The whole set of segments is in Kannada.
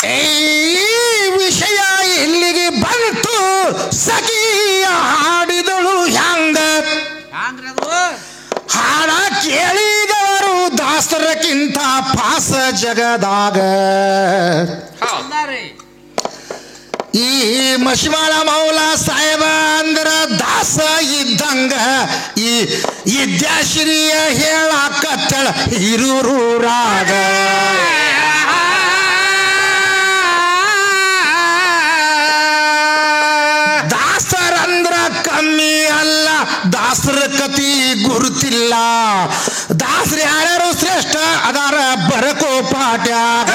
ಈ ವಿಷಯ ಇಲ್ಲಿಗೆ ಬಂತು ಸಖಿಯ ಹಾಡಿದಳು ಹ್ಯಾಂಗ ಹಾಡ ಕೇಳಿದವರು ದಾಸರಕ್ಕಿಂತ ಪಾಸ ಜಗದಾಗ ಈ ಮಶಿಮಾಳ ಮೌಲ ಸಾಹೇಬ ಅಂದ್ರ ದಾಸ ಇದ್ದಂಗ ಈ ವಿದ್ಯಾಶ್ರೀಯ ಹೇಳಕತ್ತಳ ಹಿರೂರಾಗ ದಾಸರಂದ್ರ ಕಮ್ಮಿ ಅಲ್ಲ ದಾಸರ ಕತಿ ಗುರುತಿಲ್ಲ ದಾಸರು ಯಾರ್ಯಾರು ಶ್ರೇಷ್ಠ ಅದಾರ ಬರಕೋ ಪಾಟ್ಯಾಗ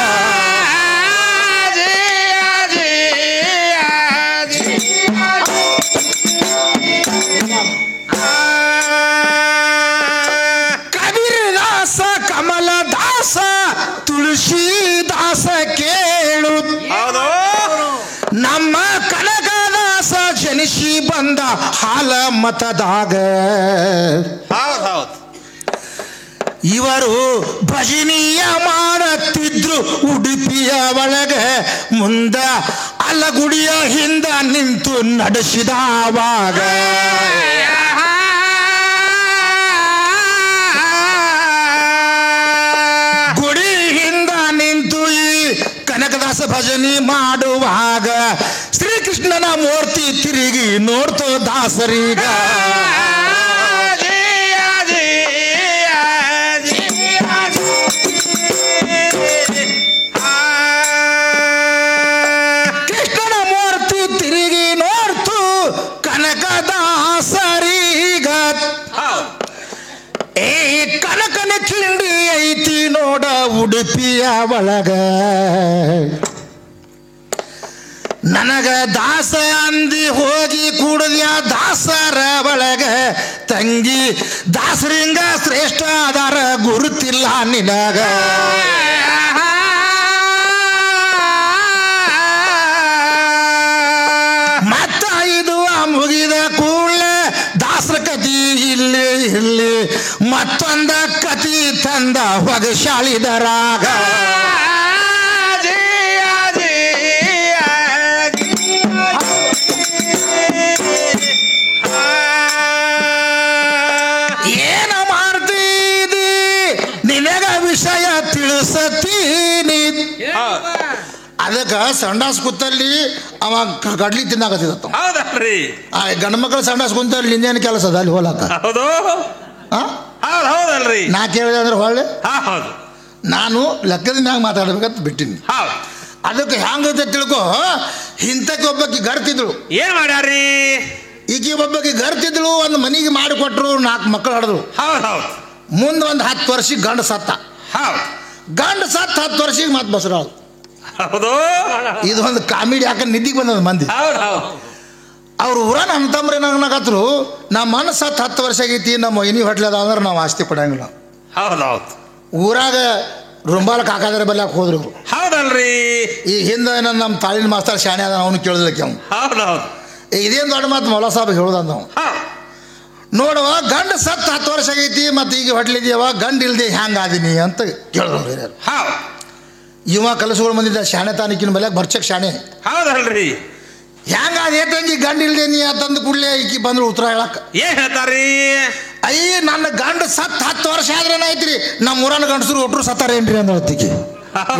ಕಬೀರದಾಸ ಕಮಲದಾಸ ತುಳಸಿದಾಸ ಕೇಳು ನಮ್ಮ ಕನಕದಾಸ ಜನಿಸಿ ಬಂದ ಹಾಲ ಮತದಾಗ ಇವರು ಭಜನೀಯ ಮಾಡುತ್ತಿದ್ರು ಉಡುಪಿಯ ಒಳಗೆ ಮುಂದ ಅಲಗುಡಿಯ ಹಿಂದ ನಿಂತು ನಡೆಸಿದವಾಗ ಗುಡಿ ಹಿಂದ ನಿಂತು ಈ ಕನಕದಾಸ ಭಜನೆ ಮಾಡುವಾಗ ಶ್ರೀಕೃಷ್ಣನ ಮೂರ್ತಿ ತಿರುಗಿ ನೋಡ್ತೋ ದಾಸರೀಗ ಕೃಷ್ಣನ ಮೂರ್ತಿ ತಿರುಗಿ ನೋಡ್ತು ಕನಕದಾಸರೀಗ ಏ ಕನಕನ ಕಿಂಡಿ ಐತಿ ನೋಡ ಉಡುಪಿಯ ಒಳಗ ನನಗ ದಾಸ ಅಂದಿ ಹೋಗಿ ಕೂಡದ್ಯ ದಾಸರ ಒಳಗ ತಂಗಿ ದಾಸರಿಂಗ ಶ್ರೇಷ್ಠ ಅದಾರ ಗುರುತಿಲ್ಲ ನಿನಗ ಮತ್ತ ಇದು ಮುಗಿದ ಕೂಡಲೇ ದಾಸರ ಕತಿ ಇಲ್ಲಿ ಮತ್ತೊಂದ ಕತಿ ತಂದ ಹೊಗಶಾಳಿದರಾಗ ಏನ ಮಾಡ್ತೀದಿ ನಿನಗ ವಿಷಯ ತಿಳಿಸತೀನಿ ಅದಕ್ಕೆ ಸಂಡಾಸ್ ಕೂತಲ್ಲಿ ಅವ ಕಡ್ಲಿ ತಿನ್ನಾಕತ್ತಿದ್ದ ಹೌದಲ್ರಿ ಆ ಗಂಡ ಮಕ್ಕಳು ಸಂಡಾಸ್ ಕುಂತಲ್ಲಿ ಇನ್ನೇನು ಕೆಲಸ ಅದ ಅಲ್ಲಿ ಹೋಲಕ ಹೌದು ಹೌದಲ್ರಿ ನಾ ಕೇಳಿದೆ ಅಂದ್ರೆ ಹೊಳ್ಳೆ ಹೌದು ನಾನು ಲೆಕ್ಕದ ಮ್ಯಾಗ ಮಾತಾಡ್ಬೇಕಂತ ಬಿಟ್ಟಿನಿ ಅದಕ್ಕೆ ಹ್ಯಾಂಗೈತೆ ತಿಳ್ಕೊ ಇಂಥಕ್ಕೆ ಒಬ್ಬಕ್ಕೆ ಗರ್ತಿದ್ಳು ಏನ್ ಮಾಡ್ಯಾರಿ ಈಕಿ ಒಬ್ಬಕ್ಕೆ ಗರ್ತಿದ್ಳು ಒಂದು ಮನೆಗೆ ಮಾಡಿಕೊಟ್ರು 4 ಮಕ್ಕಳು ಹಡಿದ್ರು ಹೌದು ಮುಂದೆ ಒಂದು 10 ವರ್ಷಕ್ಕೆ ಗಂಡ ಸತ್ತ ಗಂಡ ಸತ್ತ 10 ವರ್ಷಕ್ಕೆ ಮತ್ತೆ ಬಸರಾಳು ಹೌದು ಇದು ಒಂದು ಕಾಮಿಡಿ ಯಾಕಂದ್ರೆ ನಿದ್ದಿಗೆ ಬಂದದ ಮಂದಿ ಅವ್ರ ಊರನ್ನ ಅಂತಂಬ್ರೆ ಏನಾಗತ್ರು ನಮ್ಮ ಮನಸ್ಸು 10 ವರ್ಷ ಆಗೈತಿ ನಮ್ಮ ಇನಿ ಹೊಟ್ಲದ ಅಂದ್ರೆ ನಾವು ಆಸ್ತಿ ಕೊಡಂಗಿಲ್ಲ ಹೌದೌದು ಊರಾಗ ರುಂಬಾಲ ಕಾಕಾದ್ರೆ ಬಲ್ಯಾಕ ಹೋದ್ರು ಅವರು ಹೌದಲ್ರಿ ಈ ಹಿಂದೆ ನಮ್ಮ ತಾಳಿನ ಮಾಸ್ತರ್ ಶಾಣೆ ಅದ ಅವನು ಕೇಳೋದಕ್ಕೆ ಅವ್ನು ಹೌದೌದು ಇದೇನು ದೊಡ್ಡ ಮಾತು ಮೌಲ ಸಾಬ್ ಹೇಳೋದಂತ ನಾವು ನೋಡುವ ಗಂಡ ಸತ್ತು 10 ವರ್ಷ ಆಗೈತಿ ಮತ್ತು ಈಗ ಹೊಟ್ಲಿದ್ಯವ ಗಂಡ ಇಲ್ದೆ ಹ್ಯಾಂಗ ಆದಿನಿ ಅಂತ ಕೇಳಿದ್ರು ಯಾರು ಇವ ಕಲಸುಗಳು ಬಂದಿದ್ದ ಶಾಣೆ ತಾನಿಕಿನ ಬಲ್ಯಾಕ ಬರ್ಚಕ್ ಶಾಣೆ ಹೌದಲ್ರಿ ಹ್ಯಾಂಗ ಅದೇ ತಂಗಿ ಗಂಡ ಇಲ್ದೆ ನೀ ತಂದು ಕೂಡಲೇ ಈಕಿ ಬಂದ್ರು ಉತ್ತರ ಹೇಳಕ್ ಏನ್ ಹೇಳ್ತಾರೀ ಅಯ್ಯ ನನ್ನ ಗಂಡ ಸತ್ತು 10 ವರ್ಷ ಆದ್ರೇನಾಯ್ತ್ರಿ ನಮ್ಮ ಊರನ್ನ ಗಂಡಸರು ಒಟ್ರು ಸತ್ತಾರೇನ್ರಿ ಅಂತ ಹೇಳ್ತೀಕಿ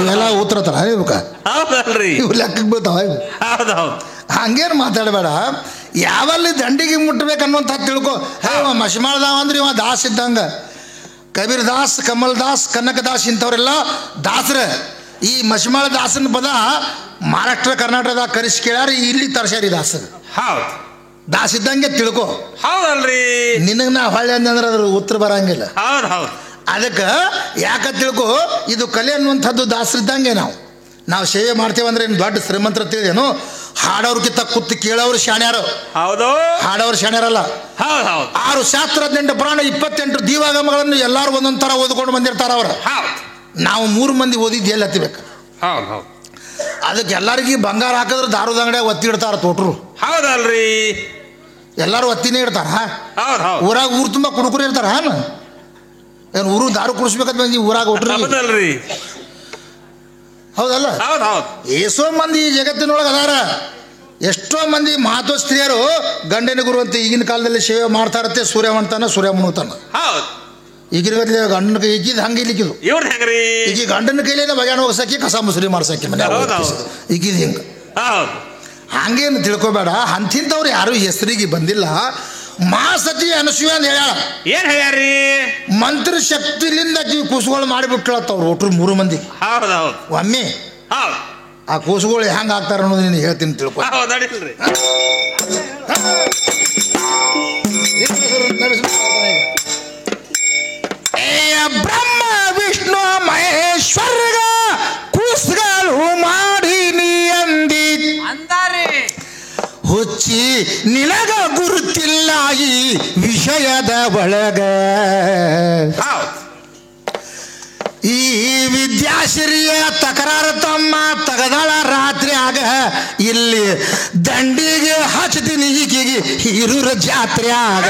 ಇವೆಲ್ಲ ಉತ್ತರ ತರ ಇವಕ್ಕ ಹೌದಲ್ರಿ ಇವು ಲೆಕ್ಕಕ್ಕೆ ಬೀಳ್ತಾವ ಹೌದೌದು ಹಂಗೇನು ಮಾತಾಡಬೇಡ ಯಾವಲ್ಲಿ ದಂಡಿಗೆ ಮುಟ್ಟಬೇಕನ್ನುವಂಥ ತಿಳ್ಕೊ ಮಶಿಮಾಳದಾವ ಅಂದ್ರೆ ಇವ ದಾಸ್ ಇದ್ದಂಗ ಕಬೀರ್ ದಾಸ್ ಕಮಲ್ ದಾಸ್ ಕನಕದಾಸ್ ಇಂಥವ್ರೆಲ್ಲ ದಾಸರ ಈ ಮಶಿಮಾಳ ದಾಸನ ಪದ ಮಹಾರಾಷ್ಟ್ರ ಕರ್ನಾಟಕದಾಗ ಕರೆಸಿ ಕೇಳ್ಯಾರ ಇಲ್ಲಿ ತರ್ಸ್ಯಾರಿ ದಾಸ ಹೌದು ದಾಸ್ ಇದ್ದಂಗೆ ತಿಳ್ಕೊ ಹೌದಲ್ರಿ ನಿನಗೆ ನಾ ಹೊಳ್ಳಿ ಅಂದ್ರೆ ಅದ್ರ ಉತ್ತರ ಬರಂಗಿಲ್ಲ ಹೌದು ಅದಕ್ಕೆ ಯಾಕ ತಿಳ್ಕೊ ಇದು ಕಲೆ ಅನ್ನುವಂಥದ್ದು ದಾಸರಿದ್ದಂಗೆ ನಾವು ಸೇವೆ ಮಾಡ್ತೇವಂದ್ರೆ ಏನು ದೊಡ್ಡ ಶ್ರೀಮಂತರ ತಿಳಿದೇನು ಹಾಡೋರ್ಕಿಂತ ಕೂತು ಕೇಳೋರು ಶಾಣ್ಯಾರು ಹೌದು ಹಾಡೋರು ಶಾಣ್ಯಾರಲ್ಲ 6 ಶಾಸ್ತ್ರ 18 ಪುರಾಣ 28 ದೀವಾಗಮಗಳನ್ನು ಎಲ್ಲರೂ ಒಂದೊಂದು ಥರ ಓದ್ಕೊಂಡು ಬಂದಿರ್ತಾರ ಅವ್ರು ನಾವು 3 ಮಂದಿ ಓದಿದ್ದು ಎಲ್ಲಿ ಹತ್ತಿಬೇಕು ಅದಕ್ಕೆ ಎಲ್ಲರಿಗೂ ಬಂಗಾರ ಹಾಕಿದ್ರೆ ದಾರದ ಅಂಗಡಿಯಾಗ ಒತ್ತಿ ಇಡ್ತಾರ ತೋಟ್ರು ಹೌದಲ್ರಿ ಎಲ್ಲರೂ ಒತ್ತಿನೇ ಇಡ್ತಾರ ಊರಾಗ ಊರು ತುಂಬ ಕುಡುಕರು ಇರ್ತಾರ ಏನು ಊರು ದಾರು ಕುಡಿಸ್ಬೇಕಂತ ಬಂದು ಊರಾಗ ಒಟ್ರಿ ಹೌದಲ್ಲ? ಹೌದು ಹೌದು. ಎಷ್ಟೋ ಮಂದಿ ಈ ಜಗತ್ತಿನೊಳಗೆ ಅದಾರ. ಎಷ್ಟೋ ಮಂದಿ ಮಹತ್ವ ಸ್ತ್ರೀಯರು ಗಂಡನ ಗುರು ಅಂತ ಈಗಿನ ಕಾಲದಲ್ಲಿ ಸೇವೆ ಮಾಡ್ತಾ ಇರತ್ತೆ. ಸೂರ್ಯ ಮಾಡ್ತಾನ, ಸೂರ್ಯ ಮುಣುತ್ತಾನ. ಹೌದು. ಈಗಿನ ಗಂಡನ ಕೈ ಈಗಿದ್ ಹಂಗೆ ಇಲ್ಲಿಕ್ಕಿದು. ಇವ್ರ ಹೆಂಗ್ರಿ? ಈಗ ಗಂಡನ ಕೈಲೇನ ಬಗ್ಯಾನ ಹೋಗ್ಸಕ್ಕೆ, ಕಸ ಮುಸುರಿ ಮಾಡ್ಸಕ್ಕೆ ಮನೆ ಈಗಿದ್ ಹಿಂಗೆ. ಹೌದು. ಹಂಗೇನು ತಿಳ್ಕೊಬೇಡ. ಅಂತಿಂತವ್ರು ಯಾರು ಹೆಸರಿಗೆ ಬಂದಿಲ್ಲ. ಮಹಾಸತಿ ಅನಸೂಯ ಅಂತ ಹೇಳ್ಯಾಳ. ಏನ್ ಹೇಳ್ಯಾರಿ? ಮಂತ್ರ ಶಕ್ತಿಲಿಂದ ಕೂಸುಗಳು ಮಾಡಿಬಿಟ್ಲತ್ತವ್ರು ಒಟ್ರು 3 ಮಂದಿ. ಹೌದು ಹೌದು. ಒಮ್ಮೆ ಹೌದು. ಆ ಕೂಸುಗಳು ಹೆಂಗೆ ಆಗ್ತಾರ ಅನ್ನೋದು ನೀನು ಹೇಳ್ತೀನಿ ತಿಳ್ಕೊ. ಹೌದು ನಡೀಲ್ರಿ. ಬ್ರಹ್ಮ ವಿಷ್ಣು ಮಹೇಶ್ವರ್ಗ ಕೂಸುಗಳು ಮಾಡಿ ನೀ ಅಂದಿ ಅಂದಾರಿ. ಹುಚ್ಚಿ ನಿನಗ ಗುರುತಿಲ್ಲ ಈ ವಿಷಯದ ಒಳಗ. ಈ ವಿದ್ಯಾಶ್ರೀಯ ತಕರಾರು ತಮ್ಮ ತಗದಾಳ ರಾತ್ರಿಯಾಗ. ಇಲ್ಲಿ ದಂಡಿಗೆ ಹಚ್ತೀನಿ ಈಗಿಗೆ ಹಿರೂರ ಜಾತ್ರೆಯಾಗ.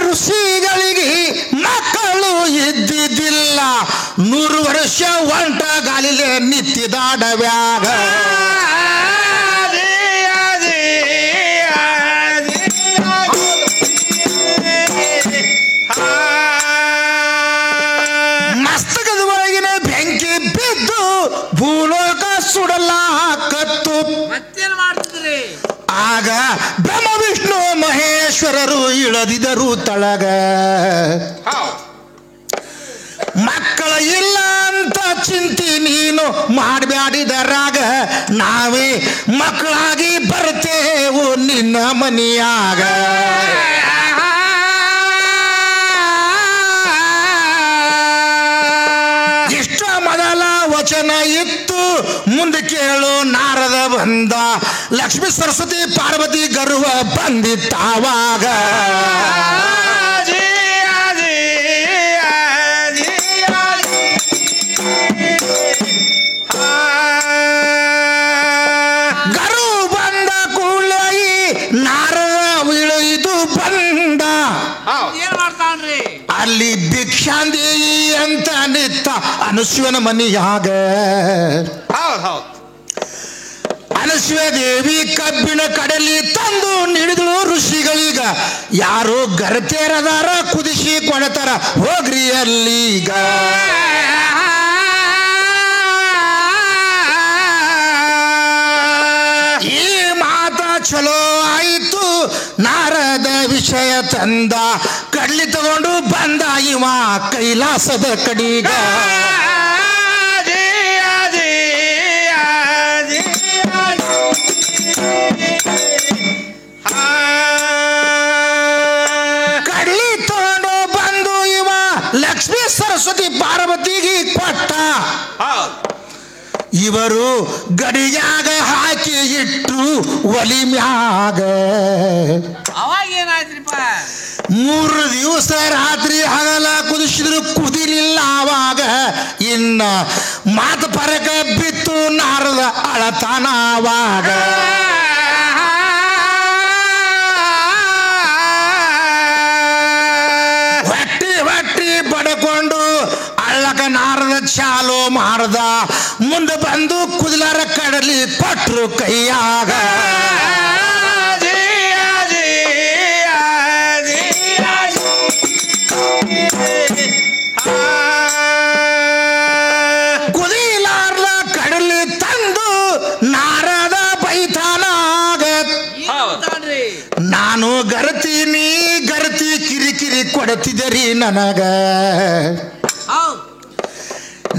ಋಷಿಗಳಿಗೆ ಮಕ್ಕಳು ಇದ್ದಿದ್ದಿಲ್ಲ. 100 ವರ್ಷ ಒಂಟ ಗಾಲಿಲೆ ನಿತ್ತಿದಾಡವ್ಯಾಗ. ಮಸ್ತಕದ ಒಳಗಿನ ಬೆಂಕಿ ಬಿದ್ದು ಭೂಲೋಕ ಸುಡಲಾಕತ್ತು. ಮತ್ತೇನ್ ಮಾಡ್ತಿದ್ರಿ? ಆಗ ಬ್ರಹ್ಮ ವಿಷ್ಣು ಮಹೇಶ್ವರರು ಇಳದಿದರು ತಳಗ. ಮಕ್ಕಳ ಇಲ್ಲ ಅಂತ ಚಿಂತೆ ನೀನು ಮಾಡಬ್ಯಾಡಿದರಾಗ. ನಾವೇ ಮಕ್ಕಳಾಗಿ ಬರ್ತೇವು ನಿನ್ನ ಮನೆಯಾಗ. ಇಷ್ಟ ಮೊದಲ ವಚನ ಇತ್ತು. ಮುಂದೆ ಕೇಳು ನಾರದ ಬಂದ. ಲಕ್ಷ್ಮೀ ಸರಸ್ವತಿ ಪಾರ್ವತಿ ಗರ್ವ ಬಂದಿತ್ತಾವಾಗ. ಗರು ಬಂದ ಕೂಡಲೇ ನಾರದ ಇಳಿದು ಬಂದ. ಏನ್ ಮಾಡ್ತಾನ್ರಿ? ಅಲ್ಲಿ ಭಿಕ್ಷಾಂದೇಯಿ ಅಂತ ನಿತ್ತ ಅನಸೂಯನ ಮನೆಯಾಗ. ಅನಸೂಯ ದೇವಿ ಕಬ್ಬಿಣ ಕಡಲಿ ತಂದು ನೀಡಿದಳು ಋಷಿಗಳೀಗ. ಯಾರು ಗರತೇರದಾರ ಕುದಿಸಿ ಕೊಡತಾರ ಹೋಗ್ರಿ ಅಲ್ಲೀಗ. ಈ ಮಾತ ಚಲೋ ಆಯಿತು. ನಾರದ ವಿಷಯ ತಂದ. ಕಡ್ಲಿ ತಗೊಂಡು ಬಂದ ಇವ ಕೈಲಾಸದ ಕಡೀಗ. ಕಡ್ಲಿ ತಗೊಂಡು ಬಂದು ಇವ ಲಕ್ಷ್ಮೀ ಸರಸ್ವತಿ ಪಾರ್ವತಿಗೆ ಕೊಟ್ಟ. ಇವರು ಗಡಿಯಾಗ ಹಾಕಿ ಇಟ್ಟು ಒಲಿ ಮ್ಯಾಗ. ಅವಾಗ ಏನಾಯ್ತ್ರಿಪ್ಪ? 3 ದಿವಸ ರಾತ್ರಿ ಹಗಲ ಕುದಿಸಿದ್ರು ಕುದಿಲಿಲ್ಲ ಆವಾಗ. ಇನ್ನ ಮಾತು ಪರಕ ಬಿತ್ತು ನಾರದ ಅಳತಾನ ಆವಾಗ. ಹೊಟ್ಟಿ ಬಡಕೊಂಡು ಅಳ್ಳಕ ನಾರದ ಚಾಲು ಮಾಡ್ದ. ಮುಂದೆ ಬಂದು ಕುದಿಲಾರ ಕಡಲಿ ಕೊಟ್ರು ಕೈಯಾಗ. ಕುದಿಲಾರ್ದ ಕಡಲಿ ತಂದು ನಾರದ ಬೈತಾನಾಗ. ನಾನು ಗರ್ತೀನಿ ಗರ್ತಿ ಕಿರಿಕಿರಿ ಕೊಡ್ತಿದ್ದೀರಿ ನನಗ.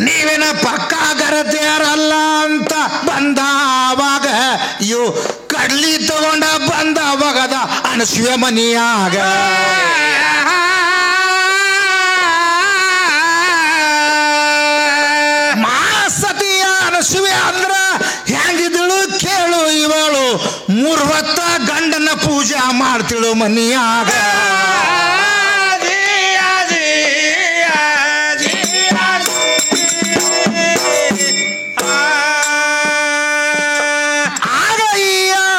ನೀವೇನ ಪಕ್ಕ ಗರತಿಯರಲ್ಲ ಅಂತ ಬಂದವಾಗ. ಇವು ಕಡ್ಲಿ ತಗೊಂಡ ಬಂದವಾಗದ ಅನಸೂಯ ಮನಿಯಾಗ. ಮಹಾಸತಿಯ ಅನಸೂಯ ಅಂದ್ರ ಹೆಂಗಿದಳು ಕೇಳು. ಇವಳು 3 ಹೊತ್ತ ಗಂಡನ ಪೂಜೆ ಮಾಡ್ತಿಳು ಮನಿಯಾಗ. ಆಗ ಈ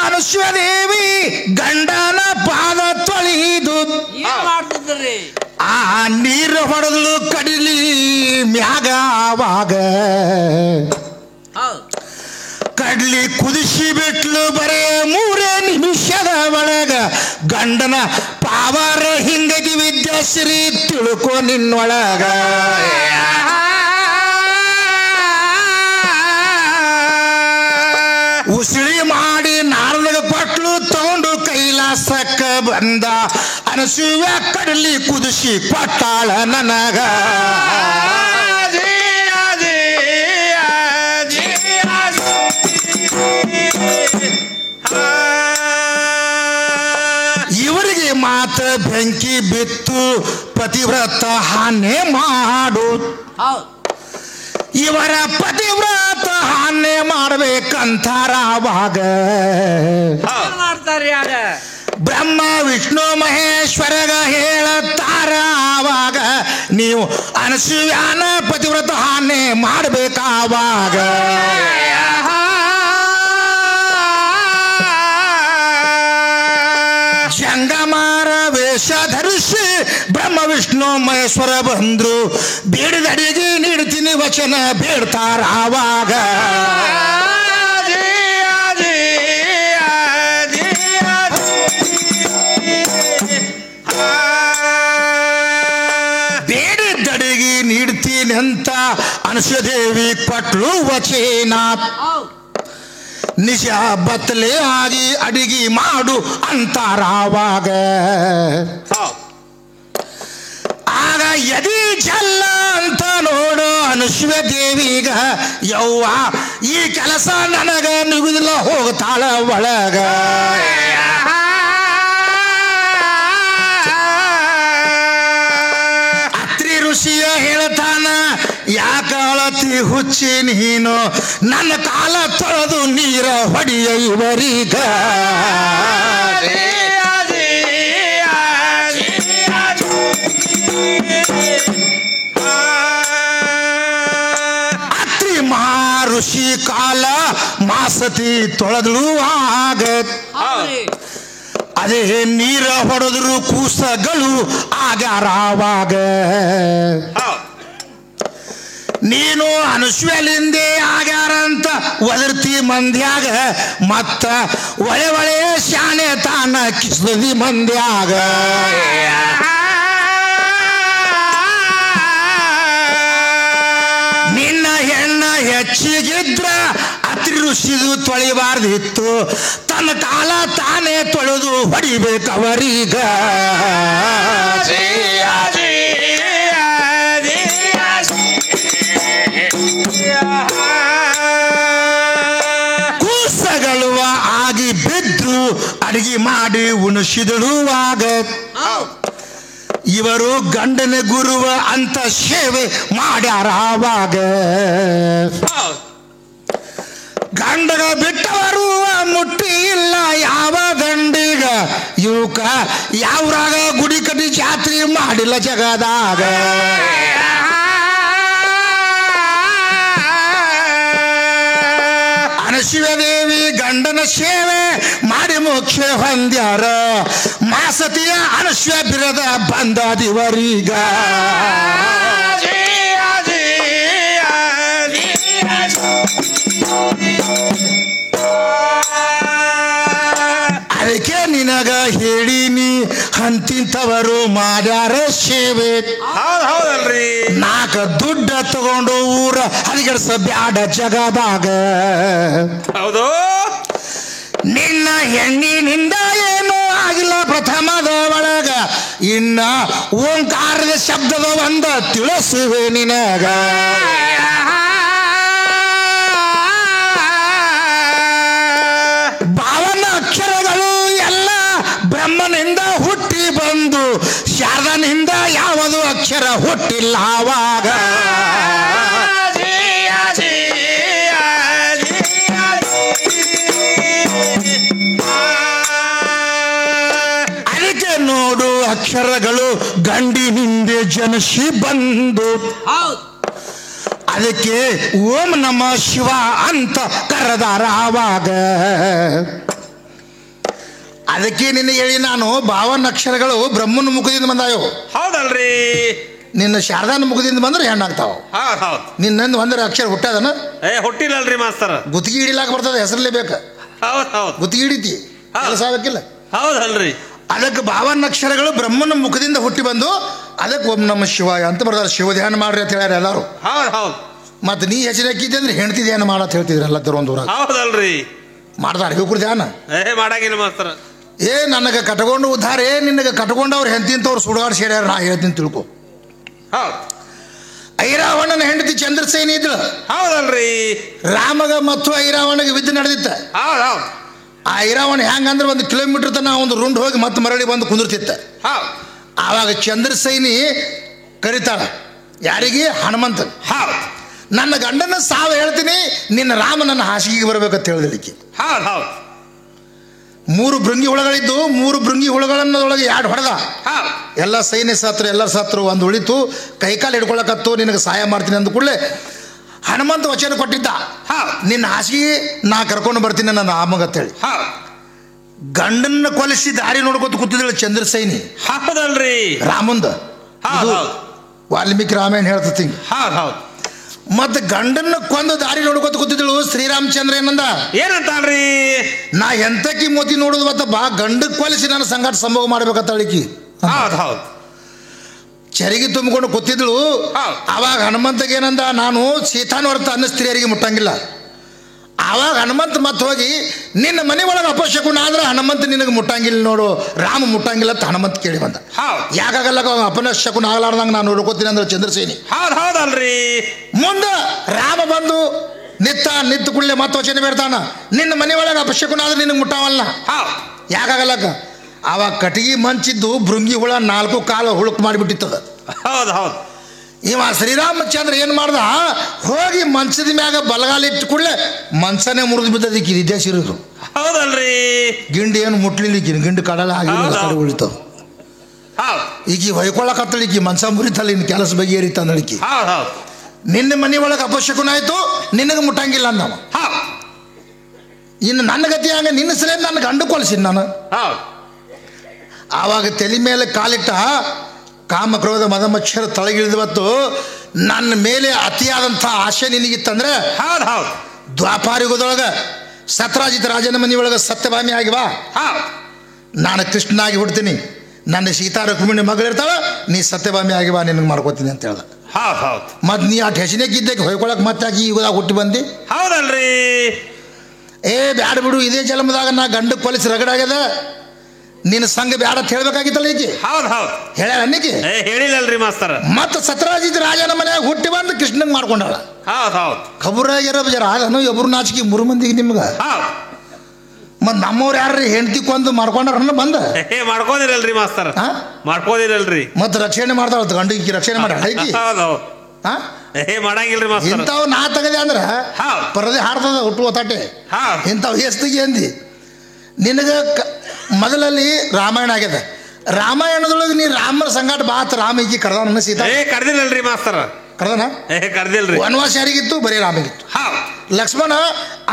ಅನಸೂಯ ದೇವಿ ಗಂಡನ ಪಾದ ತೊಳೆದು ನೀರು ಹೊಡೆದಳು ಕಡಿಲಿ ಮ್ಯಾಗ ಆವಾಗ ಹೌದು ಕಡ್ಲಿ ಕುದಿಸಿ ಬಿಟ್ಲು ಬರೇ 3 ನಿಮಿಷದ ಒಳಗ ಗಂಡನ ಪಾವರ ಹಿಂಗಾಗಿ ವಿದ್ಯಾಶ್ರೀ ತಿಳ್ಕೊ ನಿನ್ನೊಳಗ ಉಸಿಳಿ ಮಾಡಿ ನಾರದಾಗ ಕೊಟ್ಲು ತಗೊಂಡು ಕೈಲಾಸಕ್ಕ ಬಂದ ಅನಸೂಯ ಕಡಲಿ ಕುದಿಸಿ ಕೊಟ್ಟಾಳ ನನಗ ಇವರಿಗೆ ಮಾತ ಬೆಂಕಿ ಬಿತ್ತು ಪತಿವ್ರತ ಹಾನೆ ಮಾಡು ಇವರ ಪತಿವ್ರತ ಹಾನೆ ಮಾಡ್ಬೇಕಂತಾರ ಅವಾಗ ಮಾಡ್ತಾರ್ರಿ ಆಗ ಬ್ರಹ್ಮ ವಿಷ್ಣು ಮಹೇಶ್ವರಗ ಹೇಳತಾರ ಆವಾಗ ನೀವು ಅನಸೂಯಾನ ಪತಿವ್ರತ ಹಾನೆ ಮಾಡ್ಬೇಕಾವಾಗ ಜಂಗಮಾರ ವೇಷ ಧರಿಸಿ ಬ್ರಹ್ಮ ವಿಷ್ಣು ಮಹೇಶ್ವರ ಬಂದ್ರು ಬೇಡಿದಡಿಗೆ ನೀಡ್ತೀನಿ ವಚನ ಬೇಡ್ತಾರ ಆವಾಗ ಬೇಡಿದಡಿಗೆ ನೀಡ್ತೀನಿ ಅಂತ ಅನಸೂಯದೇವಿ ಕೊಟ್ಲು ವಚನ ನಿಜ ಬತ್ತಲೆ ಆಗಿ ಅಡಿಗೆ ಮಾಡು ಅಂತಾರಾವಾಗ ಆಗ ಎದಿ ಜಲ್ಲ ಅಂತ ನೋಡು ಅನಸೂಯ ದೇವಿಗ ಯವ್ವ ಈ ಕೆಲಸ ನನಗ ನಿಗುದಿಲ್ಲ ಹೋಗ್ತಾಳ ಒಳಗ ಅತ್ರಿ ಋಷಿಯ ಹೇಳ್ತಾನ ಯಾಕ ಅಳತಿ ಹುಚ್ಚಿ ನೀನು ನನ್ನ ಕಾಲ ತೊಳೆದು ನೀರ ಹೊಡಿಯ ಇವರೀಗ ಅತ್ರಿ ಮಹಾಋಷಿ ಕಾಲ ಮಾಸತಿ ತೊಳೆದಳು ಆಗ ಅದೇ ನೀರ ಹೊಡೆದ್ರು ಕೂಸಗಳು ಆಗ್ಯಾರಾವಾಗ ನೀನು ಅನಸೂಯಲಿಂದೆ ಆಗ್ಯಾರಂತ ಒದರ್ತಿ ಮಂದ್ಯಾಗ ಮತ್ತ ಒಳೆ ಒಳೆ ಶಾನೆ ತಾನ ಕಿಸ್ದಿ ಮಂದ್ಯಾಗ ನಿನ್ನ ಹೆಣ್ಣ ಹೆಚ್ಚಿಗಿದ್ರ ಅತ್ರಿ ಋಷಿದು ತೊಳಿಬಾರ್ದಿತ್ತು ತನ್ನ ಕಾಲ ತಾನೇ ತೊಳೆದು ಹೊಡಿಬೇಕವರೀಗ ಕೂಸಗಳುವ ಆಗಿ ಬಿದ್ದು ಅಡಿಗೆ ಮಾಡಿ ಉಣಿಸಿದಳುವಾಗ ಇವರು ಗಂಡನ ಗುರುವ ಅಂತ ಸೇವೆ ಮಾಡ್ಯಾರಾವಾಗ ಗಂಡಗ ಬಿಟ್ಟವರು ಮುಟ್ಟಿ ಇಲ್ಲ ಯಾವ ಗಂಡಿಗ ಇವಕ ಯಾವ್ರಾಗ ಗುಡಿ ಕಟ್ಟಿ ಜಾತ್ರೆ ಮಾಡಿಲ್ಲ ಜಗದಾಗ ಅನಸೂಯ ದೇವಿ ಗಂಡನ ಸೇವೆ ಮಾಡಿ ಮೋಕ್ಷ ಹೊಂದ್ಯಾರ ಮಾಸತಿಯ ಅನಸೂಯ ಬಿರದ ಬಂದದಿವರೀಗ ಅದಕ್ಕೆ ನಿನಗ ಹೇಳಿನಿ ಅಂತಿಂತವರು ಮಾಡ್ಯಾರ ಸೇವೆ ಹೌದಲ್ರಿ ನಾಕ ದುಡ್ಡ ತಗೊಂಡು ಊರ ಹರಿಗಡ್ಸ ಬ್ಯಾಡ ಜಗದಾಗ ಹೌದು ನಿನ್ನ ಹೆಣ್ಣಿನಿಂದ ಏನೂ ಆಗಿಲ್ಲ ಪ್ರಥಮದ ಒಳಗ ಇನ್ನ ಓಂಕಾರದ ಶಬ್ದದ ಒಂದ ತಿಳಿಸುವೆ ನಿನಗ ಭಾವನ ಅಕ್ಷರಗಳು ಎಲ್ಲ ಬ್ರಹ್ಮನಿಂದ ಹುಟ್ಟಿ ಬಂದು ಶಾರದನಿಂದ ಯಾವುದು ಅಕ್ಷರ ಹುಟ್ಟಿಲ್ಲ ಆವಾಗ ಅದಕ್ಕೆ ನೋಡು ಅಕ್ಷರಗಳು ಗಂಡಿನಿಂದ ಜನಿಸಿ ಬಂದು ಅದಕ್ಕೆ ಓಂ ನಮ ಶಿವ ಅಂತ ಕರೆದಾರ ಆವಾಗ ಅದಕ್ಕೆ ನಿನ್ನ ಹೇಳಿ ನಾನು ಭಾವನ ಅಕ್ಷರಗಳು ಬ್ರಹ್ಮನ ಮುಖದಿಂದ ಬಂದಾಯೋ. ಹೌದಲ್ರಿ. ನಿನ್ನ ಶಾರದಾನ ಮುಖದಿಂದ ಬಂದ್ರೆ ಹೆಣ್ಣಾಗ್ತಾವ. ಹೌದ್ ಹೌದ್. ನಿನ್ನಂದು ಒಂದರ ಅಕ್ಷರ ಹುಟ್ಟದನ ಹುಟ್ಟಿಲ್ಲಲ್ರಿ ಮಾಸ್ತರ್. ಗುತ್ತಿಗೆ ಹಿಡಿಲಾಕ ಬರ್ತದೆ, ಹೆಸರಲ್ಲೇ ಬೇಕ. ಹೌದ್ ಹೌದ್. ಗುತ್ತಿಗೆ ಹಿಡಿತಿ ಕೆಲಸ ಆಗಕ್ಕಿಲ್ಲ. ಹೌದಲ್ರಿ. ಅದಕ್ಕೆ ಭಾವನ ಅಕ್ಷರಗಳು ಬ್ರಹ್ಮನ ಮುಖದಿಂದ ಹುಟ್ಟಿ ಬಂದು ಅದಕ್ಕೆ ಓಂ ನಮ ಶಿವಾಯ ಅಂತ ಬರ್ತಾರೆ. ಶಿವ ಧ್ಯಾನ ಮಾಡ್ರಿ ಅಂತ ಹೇಳ್ಯಾರ ಎಲ್ಲಾರು. ಹೌದ್ ಹೌದ್. ಮತ್ತೆ ನೀ ಹೆಚ್ಚಿನಕ್ಕಿದ್ದೆ ಅಂದ್ರೆ ಹೆಣ್ತಿ ಧ್ಯಾನ ಮಾಡತ್ ಹೇಳ್ತಿದ್ರು ಎಲ್ಲ ಒಂದೂರ. ಹೌದಲ್ರಿ. ಮಾಡ್ತಾರೆ ಯುವಕರು ಧ್ಯಾನ. ಮಾಡಾಗಿಲ್ಲ ಮಾಸ್ತರ್. ನನಗೆ ಕಟ್ಕೊಂಡು ಉದ್ಧಾರ ನಿನಗೆ ಕಟ್ಕೊಂಡವ್ರು ಹೆಂತಿಂತವ್ರು ಸುಡುಗಾಡ್ ಸೇರ್ಯಾರ. ನಾ ಹೇಳ್ತೀನಿ ತಿಳ್ಕೊ. ಹೌದ್. ಐರಾವಣನ ಹೆಂಡತಿ ಚಂದ್ರಸೇನಿ ಇದ್ಳು. ಹೌದಲ್ರಿ. ರಾಮಗ ಮತ್ತು ಐರಾವಣಗೆ ವಿದ್ಯೆ ನಡೆದಿತ್ತ. ಹೌದ್ ಹೌದ್. ಆ ಐರಾವಣ ಹೆಂಗಂದ್ರೆ 1 ಕಿಲೋಮೀಟರ್ ತನ ಒಂದು ರುಂಡ್ ಹೋಗಿ ಮತ್ತೆ ಮರಳಿ ಬಂದು ಕುಂದಿರ್ತಿತ್ತ. ಹೌದ್. ಆವಾಗ ಚಂದ್ರಸೇನಿ ಕರಿತಾಳ ಯಾರಿಗೆ? ಹನುಮಂತ. ಹೌದ್. ನನ್ನ ಗಂಡನ ಸಾವು ಹೇಳ್ತೀನಿ, ನಿನ್ನ ರಾಮ ನನ್ನ ಹಾಸಿಗೆಗೆ ಬರಬೇಕಂತ ಹೇಳಿದಲಿಕ್ಕೆ. ಹೌದ್ ಹೌದ್. 3 ಭೃಂಗಿ ಹುಳಗಳಿದ್ದು 3 ಭೃಂಗಿ ಹುಳಗಳನ್ನೊಳಗೆ 2 ಹೊಡೆದ. ಹೌದ್. ಎಲ್ಲ ಸೈನ್ಯ ಸತ್ರು, ಎಲ್ಲರ ಸತ್ರು. ಒಂದು ಉಳಿತು, ಕೈಕಾಲು ಹಿಡ್ಕೊಳಕತ್ತು, ನಿನಗೆ ಸಹಾಯ ಮಾಡ್ತೀನಿ ಅಂದ ಕೂಡಲೇ ಹನುಮಂತ ವಚನ ಕೊಟ್ಟಿದ್ದ, ನಿನ್ನ ಹಾಸಿಗೆ ನಾ ಕರ್ಕೊಂಡು ಬರ್ತೀನಿ ನನ್ನ ಆಮಗತ್ತೇಳಿ. ಗಂಡನ್ನ ಕೊಲಿಸಿ ದಾರಿ ನೋಡ್ಕೊತ ಕೂತಿದ್ದಳು ಚಂದ್ರಸೇನಿ. ಹೌದಲ್ರಿ. ರಾಮಂದ ವಾಲ್ಮೀಕಿ ರಾಮಾಯಣ ಹೇಳ್ತತಿ. ಮತ್ತೆ ಗಂಡನ್ನ ಕೊಂದು ದಾರಿ ನೋಡ್ಕೊತ ಕೂತಿದ್ದಳು ಶ್ರೀರಾಮಚಂದ್ರ. ಏನಂತಾಳ್ರಿ? ನಾ ಎಂತಕಿ ಮೋತಿ ನೋಡುದು ಮತ್ತ ಬಾ ಗಂಡಕ್ಕೆ ಕೊಲಿಸಿ ನನ್ನ ಸಂಗಾಟ ಸಂಭೋಗ ಮಾಡ್ಬೇಕಂತ ಅಳಿಕಿ ಚರಿಗೆ ತುಂಬಿಕೊಂಡು ಕೂತಿದ್ಳು. ಆವಾಗ ಹನುಮಂತಗೆ ಏನಂದ, ನಾನು ಸೀತಾನ ಹೊರತ ಅನ್ನ ಸ್ತ್ರೀಯರಿಗೆ ಮುಟ್ಟಂಗಿಲ್ಲ. ಆವಾಗ ಹನುಮಂತ ಮತ್ತೆ ಹೋಗಿ ನಿನ್ನ ಮನೆ ಒಳಗೆ ಅಪಶಕುನ ಆದ್ರೆ ಹನುಮಂತ ನಿನಗೆ ಮುಟ್ಟಂಗಿಲ್ಲ ನೋಡು, ರಾಮ ಮುಟ್ಟಂಗಿಲ್ಲ ಅಂತ ಹನುಮಂತ ಕೇಳಿ ಬಂದ. ಯಾಕಾಗಲ್ಲ ಅಪಶಕುನ ಆಗಲಾರ್ದಂಗ ನಾನು ನೋಡ್ಕೋತೀನಿ ಅಂದ್ರೆ ಚಂದ್ರಸೇನಿ. ಹೌದಲ್ರಿ. ಮುಂದೆ ರಾಮ ಬಂದು ನಿಂತು ಕೂಡಲೇ ಮತ್ತೆ ವಚನ ಬೇಡ್ತಾನ, ನಿನ್ನ ಮನೆ ಒಳಗೆ ಅಪಶಕುನ ಆದ್ರೆ ನಿನಗೆ ಮುಟ್ಟಾವಲ್ಲ. ಯಾಕಾಗಲ್ಲಕ್ಕ? ಆವಾಗ ಕಟ್ಟಿಗೆ ಮಂಚಿದ್ದು ಭೃಂಗಿ ಹುಳ 4 ಕಾಲು ಹುಳುಕ್ ಮಾಡಿಬಿಟ್ಟಿತ್ತದ. ಹೌದು ಹೌದು. ಇವ ಶ್ರೀರಾಮಚಂದ್ರ ಏನು ಮಾಡ್ದ, ಹೋಗಿ ಮಂಚದ ಮ್ಯಾಗ ಬಲಗಾಲ ಇಟ್ಟು ಕೂಡಲೇ ಮಂಚನೇ ಮುರಿದು ಬಿದ್ದದಕ್ಕೆ ಇದೇ ಸಿರಿದು. ಹೌದಲ್ರಿ. ಗಿಂಡಿ ಏನು ಮುಟ್ಲಿಲ್ಲ, ಗಿಂಡಿ ಕಡಲ ಆಗಿಲ್ಲ, ಉಳಿತದ. ಈಗ ಹೊಯ್ಕೊಳ್ಳಕತ್ತಳಿಕಿ ಮನ್ಸ ಮುರಿತಲ್ಲ, ಇನ್ನು ಕೆಲಸ ಬಗೆಹರಿತಂದಳಿಕಿ. ನಿನ್ನ ಮನೆ ಒಳಗೆ ಅಪಶಕುನ ಆಯ್ತು, ನಿನಗೆ ಮುಟ್ಟಂಗಿಲ್ಲ ಅಂದವ. ಇನ್ನು ನನ್ನ ಗತಿ ಹಂಗ, ನಿನ್ನ ಸಲ ನನ್ನ ಗಂಡು ಕೊಲಿಸಿದ್ ನಾನು. ಆವಾಗ ತಲೆ ಮೇಲೆ ಕಾಲಿಟ್ಟ ಕಾಮ ಕ್ರೋಧ ಮದ ಮಚ್ಚರ ತಳಗಿಳಿದವತ್ತು ನನ್ನ ಮೇಲೆ ಅತಿಯಾದಂಥ ಆಶೆ ನಿನಗಿತ್ತಂದ್ರೆ ದ್ವಾಪಾರಯುಗದೊಳಗೆ ಸತ್ರಾಜಿತ ರಾಜನ ಮನೆ ಒಳಗೆ ಸತ್ಯಭಾಮಿ ಆಗಿವಾ, ನಾನು ಕೃಷ್ಣನಾಗಿ ಹುಡ್ತೀನಿ, ನನ್ನ ಸೀತಾ ರುಕ್ಮಿಣಿ ಮಗಳಿರ್ತಾವ, ನೀ ಸತ್ಯಭಾಮಿ ಆಗಿವಾ, ನಿನಗೆ ಮಾಡ್ಕೋತೀನಿ ಅಂತ ಹೇಳ್ದ. ಮತ್ ನೀ ಆ ಹೆಸನೇಕಿದ್ದಕ್ಕೆ ಹೊಯ್ಕೊಳಕ್ ಮತ್ತೆ ಈ ಯುಗದಾಗ ಹುಟ್ಟಿ ಬಂದಿ. ಹೌದಲ್ರಿ. ಬ್ಯಾಡ ಬಿಡು, ಇದೇ ಜನ್ಮದಾಗ ನಾ ಗಂಡ ಕೊಲಿಸಿ ರಗಡಾಗ್ಯದ, ನಿನ್ನ ಸಂಘ ಬ್ಯಾಡ ಅಂತ ಹೇಳ್ಬೇಕಾಗಿತ್ತಲ್ಲ ಈಕಿ. ಹೌದು ಹೌದು. ಹೇಳ್ಯಾಳ ಅನ್ನಿಕಿ? ಹೇಳಿಲ್ಲಲ್ರಿ ಮಾಸ್ತರ. ಮತ್ತೆ ಸತ್ರಾಜಿತ್ ರಾಜನ ಮನೆಯಾಗ ಹುಟ್ಟಿ ಬಂದು ಕೃಷ್ಣಂಗೆ ಮಾಡ್ಕೊಂಡಾಳ. ಹೌದು ಹೌದು. ಖಬರಾಗಿರೋ ಜರ ಅದನ್ನು ಒಬ್ರು ನಾಚಿಕೆ 3 ಮಂದಿಗೆ ನಿಮ್ಗೆ. ಮತ್ ನಮ್ಮವ್ರು ಯಾರ್ರಿ ಹೆಂಡತಿ ಕೊಂದು ಮಾಡ್ಕೊಂಡಾರ ಬಂದ ಮಾಡ್ಕೋದಿರಲ್ರಿ ಮಾಸ್ತರ, ಮಾಡ್ಕೋದಿರಲ್ರಿ. ಮತ್ತೆ ರಕ್ಷಣೆ ಮಾಡ್ತಾಳ ಗಂಡಿಗೆ, ರಕ್ಷಣೆ ಮಾಡ ಮಾಡಂಗಿಲ್ರಿ ಮಾಸ್ತರ. ಇಂಥವ್ ನಾ ತಗದೆ ಅಂದ್ರ ಪರದೆ ಹಾಡ್ತದ ಹುಟ್ಟು ಒತ್ತಾಟೆ. ಇಂಥವ್ ಎಸ್ತಿಗೆ ಅಂದಿ. ನಿನಗ ಮೊದಲಲ್ಲಿ ರಾಮಾಯಣ ಆಗ್ಯದ, ರಾಮಾಯಣದೊಳಗೆ ನೀ ರಾಮನ ಸಂಗಾಟ ಬಾತ್ ರಾಮ ಈಕಿ ಕರ್ದಾನ ಸೀತಾ. ಕರ್ದಿಲ್ಲಲ್ರಿ ಮಾಸ್ತರ. ಕರ್ದನ? ಕರ್ದಿಲ್ರಿ. ವನವಾಸ ಯಾರಿಗಿತ್ತು? ಬರೀ ರಾಮಿಗಿತ್ತು. ಲಕ್ಷ್ಮಣ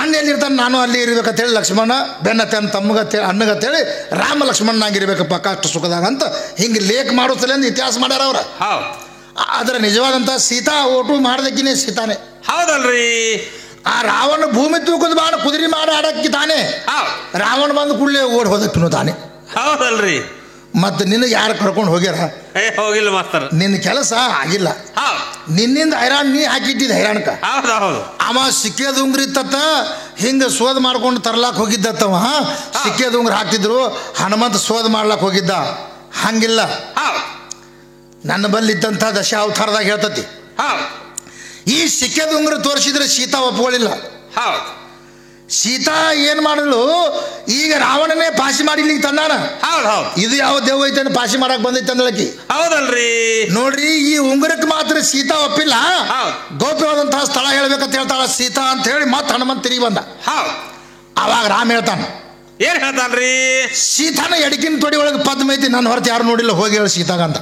ಅಣ್ಣ ಎಲ್ಲಿರ್ತಾನೆ, ನಾನು ಅಲ್ಲಿ ಇರ್ಬೇಕಂತೇಳಿ ಲಕ್ಷ್ಮಣ ಬೆನ್ನತ್ತೆ ಅಂತ ತಮ್ಮಗತ್ತೇಳಿ ಅಣ್ಣಗತ್ತೇಳಿ ರಾಮ ಲಕ್ಷ್ಮಣನಾಗಿರ್ಬೇಕಪ್ಪ ಕಷ್ಟ ಸುಖದಾಗ ಅಂತ ಹಿಂಗೆ ಲೇಖ ಮಾಡೋಸಲ ಇತಿಹಾಸ ಮಾಡ್ಯಾರ ಅವ್ರ. ಅದರ ನಿಜವಾದಂಥ ಸೀತಾ ಓಟು ಮಾಡ್ದಕ್ಕಿನೇ ಸೀತಾನೆ. ಹೌದಲ್ರಿ. ಆ ರಾವಣ ಭೂಮಿ ತೂಕದ ಬಾಣ ಕುದುರೆ ಮಾಡಿ ಆಡಕ್ಕೆ ತಾನೆ, ರಾವಣ ಬಂದು ಕೂಡಲೇ ಓಡ್ ಹೋದಕ್ಕೂ ತಾನೆ. ಹೌದಲ್ರಿ. ಮತ್ತೆ ನಿನಗೆ ಯಾರು ಕರ್ಕೊಂಡು ಹೋಗ್ಯಾರ? ಹೋಗಿಲ್ಲ ಮಾಸ್ತರ್. ನಿನ್ನ ಕೆಲಸ ಆಗಿಲ್ಲ, ನಿನ್ನಿಂದ ಹೈರಾಣ ನೀ ಹಾಕಿಟ್ಟಿದ್ದ ಹೈರಾಣಕ. ಅವ ಸಿಕ್ಕೇದ ಉಂಗ್ರಿ ತತ್ತ ಹಿಂಗೆ ಶೋಧ ಮಾಡ್ಕೊಂಡು ತರ್ಲಾಕ್ ಹೋಗಿದ್ದತ್ತವ. ಸಿಕ್ಕೇದ ಉಂಗ್ರ ಹಾಕ್ತಿದ್ರು, ಹನುಮಂತ ಶೋಧ ಮಾಡ್ಲಾಕ್ ಹೋಗಿದ್ದ. ಹಂಗಿಲ್ಲ, ನನ್ನ ಬಲ್ಲಿದ್ದಂಥ ದಶಾವತಾರದಾಗ ಹೇಳ್ತತಿ. ಈ ಸಿಕ್ಕೇದ ಉಂಗ್ರ ತೋರಿಸಿದ್ರೆ ಸೀತಾ ಒಪ್ಕೊಳ್ಳಿಲ್ಲ. ಸೀತಾ ಏನ್ ಮಾಡಿದ್ಳು, ಈಗ ರಾವಣನೇ ಪಾಸಿ ಮಾಡಿಲಿಕ್ಕೆ ತಂದಾನ. ಇದು ಯಾವ ದೇವ ಐತೆ ಪಾಸಿ ಮಾಡಕ್ ಬಂದೈತೆ ಅಂದಳಕಿ. ಹೌದಲ್ರಿ. ನೋಡ್ರಿ, ಈ ಉಂಗುರಕ್ಕೆ ಮಾತ್ರ ಸೀತಾ ಒಪ್ಪಿಲ್ಲ, ಗೌಪ್ಯವಾದಂತಹ ಸ್ಥಳ ಹೇಳ್ಬೇಕಂತ ಹೇಳ್ತಾಳ ಸೀತಾ ಅಂತ ಹೇಳಿ ಮತ್ತೆ ಹನುಮಂತ ತಿರುಗಿ ಬಂದ. ಅವಾಗ ರಾಮ ಹೇಳ್ತಾನ, ಏನ್ ಹೇಳ್ತಾನ್ರಿ? ಸೀತಾನ ಎಡಕಿನ ತೊಡಿ ಒಳಗೆ ಪದ್ಮ ಐತಿ, ನನ್ನ ಹೊರತು ಯಾರು ನೋಡಿಲ್ಲ, ಹೋಗಿ ಹೇಳಿ ಸೀತಾಗ ಅಂತ.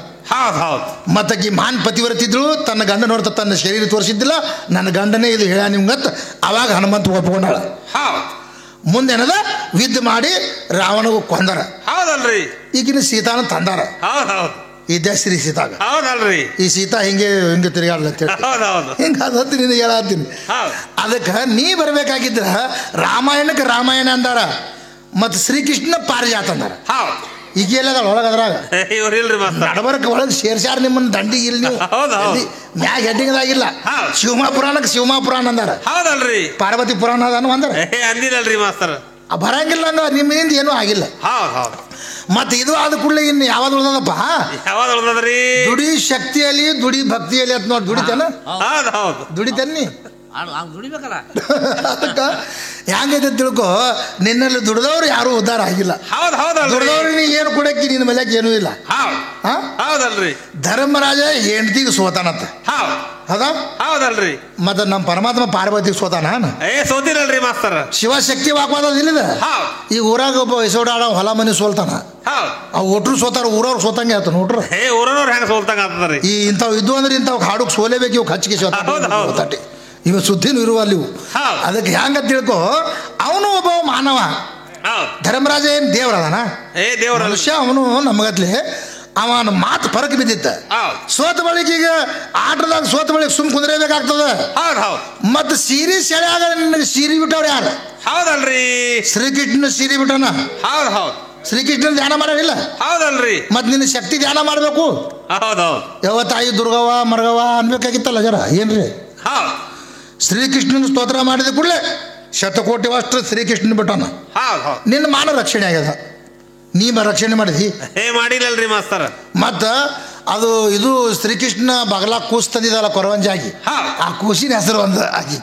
ಮತ್ತಕಿ ಮಾನ್ ಪತಿವರ್ತಿದ್ರು, ತನ್ನ ಗಂಡನ ಹೊರತ ತನ್ನ ಶರೀರ ತೋರಿಸಿದ್ದಿಲ್ಲ, ನನ್ನ ಗಂಡನೇ ಇದು ಹೇಳ ನಿಮ್ಗತ್ತ. ಅವಾಗ ಹನುಮಂತ ಒಪ್ಕೊಂಡಾಳ. ಮುಂದೇನದ ವಿದ್ದ ಮಾಡಿ ರಾವಣಗೂ ಕೊಂದರ. ಹೌದಲ್ರಿ. ಈಗಿನ ಸೀತಾನ ತಂದಾರ. ಹೌದು ಇದ್ದೇ ಶ್ರೀ ಸೀತಾಗ. ಹೌದಲ್ರಿ. ಈ ಸೀತಾ ಹಿಂಗೆ ಹಿಂಗೆ ತಿರುಗಾಡ್ಲತ್ತೇಳಿ ಹೌದು ಹಿಂಗೆ ಅದತ್ತು ನೀನು ಹೇಳತ್ತೀನಿ. ಅದಕ್ಕೆ ನೀ ಬರ್ಬೇಕಾಗಿದ್ರ ರಾಮಾಯಣಕ್ಕೆ ರಾಮಾಯಣ ಅಂದಾರ, ಮತ್ತು ಶ್ರೀಕೃಷ್ಣ ಪಾರಿಜಾತ ಅಂದಾರ. ಹೌದು ಈಗ ಎಲ್ಲದ ಒಳಗೆ ಅದ್ರಾಗ ಇವ್ರು ಇಲ್ರಿ ಮಾಸ್ತರ್. ನಡಬರ್ಕ ಒಳಗೆ ಸೇರ್ಸ್ಯಾರ ನಿಮ್ಮನ್ನ ದಂಡಿಗೆ ಇಲ್ಲಿ ನೀವು ಮ್ಯಾಗ ಹೆಡ್ಡಿಂಗದಾಗಿಲ್ಲ. ಶಿವಮಾ ಪುರಾಣಕ್ಕೆ ಶಿವಮಾ ಪುರಾಣ ಅಂದಾರ. ಹೌದಲ್ರಿ. ಪಾರ್ವತಿ ಪುರಾಣ ಅದಾನು ಅಂದಾರ. ಅಂದಿನಲ್ರಿ ಮಾಸ್ತರ್. ಬರಂಗಿಲ್ಲ ಹಂಗ ನಿಮ್ಮಿಂದ ಏನೂ ಆಗಿಲ್ಲ. ಹೌದು ಮತ್ತೆ ಇದು ಆದ ಕೂಡಲೇ ಇನ್ನು ಯಾವ್ದು ಉಳ್ದದಪ್ಪ? ಯಾವ್ದು ಉಳ್ದದ್ರಿ? ದುಡಿ ಶಕ್ತಿಯಲ್ಲಿ ದುಡಿ ಭಕ್ತಿಯಲ್ಲಿ ಅಂತ ನೋಡಿ. ದುಡಿತೇನ? ಹೌದು ದುಡಿತೇನಿ. ದುಡಿಬೇಕಲ್ಲ. ಅದಕ್ಕೆ ಹೆಂಗೈತೆ ತಿಳ್ಕೊ, ನಿನ್ನಲ್ಲಿ ದುಡ್ದವ್ರು ಯಾರು ಉದ್ಧಾರ ಆಗಿಲ್ಲ. ದುಡ್ದವ್ರಿಗೆ ಏನು ಕೊಡಕ್ಕೆ ನಿನ್ನ ಮಲ್ಯಾಕ ಏನೂ ಇಲ್ಲ. ಹೌದಲ್ರಿ. ಧರ್ಮರಾಜ ಹೆಂಡತಿಗೆ ಸೋತಾನಂತ. ಹೌದಲ್ರಿ. ಮತ್ತೆ ನಮ್ಮ ಪರಮಾತ್ಮ ಪಾರ್ವತಿಗೆ ಸೋತಾನ? ಸೋತಿರಲ್ರಿ ಮಾಸ್ತರ್. ಶಿವಶಕ್ತಿ ವಾಕ್ವಾದ ಇಲ್ಲಿದೆ. ಈ ಊರಾಗ ಒಬ್ಬ ಹೆಸೋಡಾಡ ಹೊಲ ಮನೆ ಸೋಲ್ತಾನ. ಅವು ಒಟ್ರು ಸೋತಾರ, ಊರವ್ರು ಸೋತಂಗೆ ಆಯ್ತು ನೋಡ್ರಿ. ಊರವ್ರು ಹೆಂಗ ಸೋಲ್ತಂಗ ಆಗ್ತದ್ರಿ. ಈ ಇಂಥವು ಇದ್ದು ಅಂದ್ರೆ ಇಂಥವು ಹಾಡುಕ್ ಸೋಲೇಬೇಕು. ಇವು ಹಚ್ಚಿಗೆ ಸೋತಾಟಿ ಇವ ಸುದ್ದಿನೂ ಇರುವಲ್ಲಿ ಇವು. ಅದಕ್ಕೆ ಹೆಂಗ ತಿಳ್ಕೊ, ಅವನು ಒಬ್ಬ ಮಾನವ. ಧರ್ಮರಾಜ ಏನ್ ದೇವ್ರದಾನ? ದೇವ್ರ ಮನುಷ್ಯ ಅವನು. ನಮಗತ್ಲೆ ಅವನ ಮಾತು ಪರಕ್ ಬಿದ್ದಿತ್ತ. ಸೋತ ಬಳಿಕ ಈಗ ಆಟದಾಗ ಸೋತ ಬಳಿಕ ಸುಮ್ ಕುಂದ್ರಬೇಕಾಗ್ತದ. ಮತ್ ಸೀರೆ ಸೆಳೆಯಾಗ ನಿನಗೆ ಸೀರೆ ಬಿಟ್ಟವ್ರು ಯಾರು? ಹೌದಲ್ರಿ. ಶ್ರೀಕೃಷ್ಣ ಸೀರೆ ಬಿಟ್ಟನ. ಹೌದು ಶ್ರೀಕೃಷ್ಣನ ಧ್ಯಾನ ಮಾಡಿಲ್ಲ. ಹೌದಲ್ರಿ. ಮತ್ ನಿನ್ನ ಶಕ್ತಿ ಧ್ಯಾನ ಮಾಡ್ಬೇಕು. ಯಾವ ತಾಯಿ ದುರ್ಗವ ಮರ್ಗವ ಅನ್ಬೇಕಾಗಿತ್ತಲ್ಲ ಜರ. ಏನ್ರಿ? ಶ್ರೀಕೃಷ್ಣನ ಸ್ತೋತ್ರ ಮಾಡಿದ ಕೂಡಲೇ ಶತಕೋಟಿ ಅಷ್ಟು ಶ್ರೀಕೃಷ್ಣನ್ ಬಿಟ್ಟನ. ನಿನ್ನ ಮಾನ ರಕ್ಷಣೆ ಆಗ್ಯದ. ನೀ ರಕ್ಷಣೆ ಮಾಡಿದಿ? ಮಾಡಿಲ್ಲಲ್ರಿ ಮಾಸ್ತರ್. ಮತ್ತ ಅದು ಇದು ಶ್ರೀಕೃಷ್ಣ ಬಗಲ ಕೂಸ್ ತಂದಿದಲ್ಲ ಕೊರವಂಜಾಗಿ, ಆ ಕೂಸಿನ ಹೆಸರು ಒಂದು ಆಗಿ